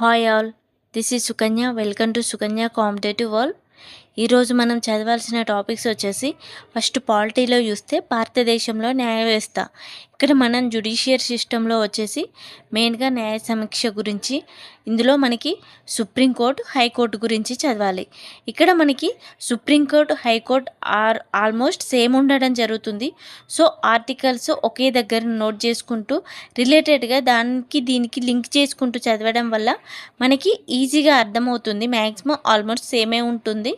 Hi all, this is Sukanya. Welcome to Sukanya competitive world. ఈరోజు మనం చదవాల్సిన టాపిక్స్ వచ్చేసి ఫస్ట్ పాలిటీలో చూస్తే భారతదేశంలో న్యాయ వ్యవస్థ. ఇక్కడ మనం జ్యుడిషియర్ సిస్టంలో వచ్చేసి మెయిన్గా న్యాయ సమీక్ష గురించి, ఇందులో మనకి సుప్రీంకోర్టు హైకోర్టు గురించి చదవాలి. ఇక్కడ మనకి సుప్రీంకోర్టు హైకోర్టు ఆల్మోస్ట్ సేమ్ ఉండడం జరుగుతుంది. సో ఆర్టికల్స్ ఒకే దగ్గర నోట్ చేసుకుంటూ రిలేటెడ్గా దీనికి లింక్ చేసుకుంటూ చదవడం వల్ల మనకి ఈజీగా అర్థమవుతుంది. మ్యాక్సిమం ఆల్మోస్ట్ సేమే ఉంటుంది.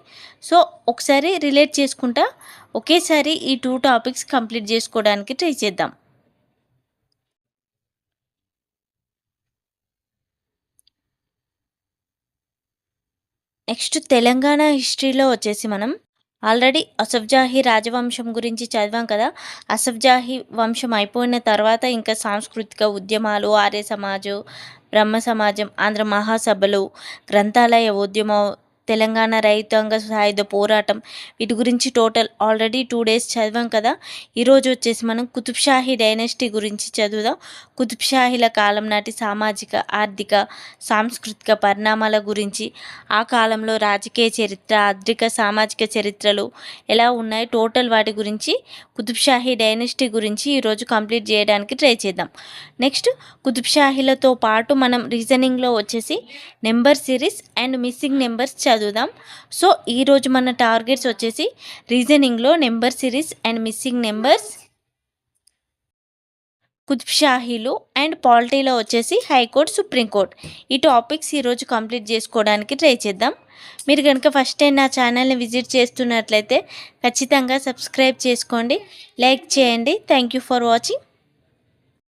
సో ఒకసారి రిలేట్ చేసుకుంటా ఒకేసారి ఈ 2 టాపిక్స్ కంప్లీట్ చేసుకోవడానికి ట్రై చేద్దాం. నెక్స్ట్ తెలంగాణ హిస్టరీలో వచ్చేసి మనం ఆల్రెడీ అసఫ్జాహీ రాజవంశం గురించి చదివాం కదా. అసఫ్జాహీ వంశం అయిపోయిన తర్వాత ఇంకా సాంస్కృతిక ఉద్యమాలు, ఆర్య సమాజం, బ్రహ్మ సమాజం, ఆంధ్ర మహాసభలు, గ్రంథాలయ ఉద్యమం, తెలంగాణ రైతాంగ సాయుధ పోరాటం, వీటి గురించి టోటల్ ఆల్రెడీ 2 days చదివాం కదా. ఈరోజు వచ్చేసి మనం కుతుబ్షాహీ డైనస్టీ గురించి చదువుదాం. కుతుబ్షాహీల కాలం నాటి సామాజిక, ఆర్థిక, సాంస్కృతిక పరిణామాల గురించి, ఆ కాలంలో రాజకీయ చరిత్ర, ఆర్థిక, సామాజిక చరిత్రలు ఎలా ఉన్నాయి, టోటల్ వాటి గురించి కుతుబ్షాహీ డైనస్టీ గురించి ఈరోజు కంప్లీట్ చేయడానికి ట్రై చేద్దాం. నెక్స్ట్ కుతుబ్షాహీలతో పాటు మనం రీజనింగ్లో వచ్చేసి number series and missing numbers చదువుదాం. సో ఈరోజు మన టార్గెట్స్ వచ్చేసి రీజనింగ్లో number series and missing numbers, కుతుబ్షాహీలు, అండ్ పాలిటీలో వచ్చేసి హైకోర్టు, సుప్రీంకోర్టు. ఈ టాపిక్స్ ఈరోజు కంప్లీట్ చేసుకోవడానికి ట్రై చేద్దాం. మీరు కనుక ఫస్ట్ టైం నా ఛానల్ని విజిట్ చేస్తున్నట్లయితే ఖచ్చితంగా సబ్స్క్రైబ్ చేసుకోండి, లైక్ చేయండి. Thank you for watching.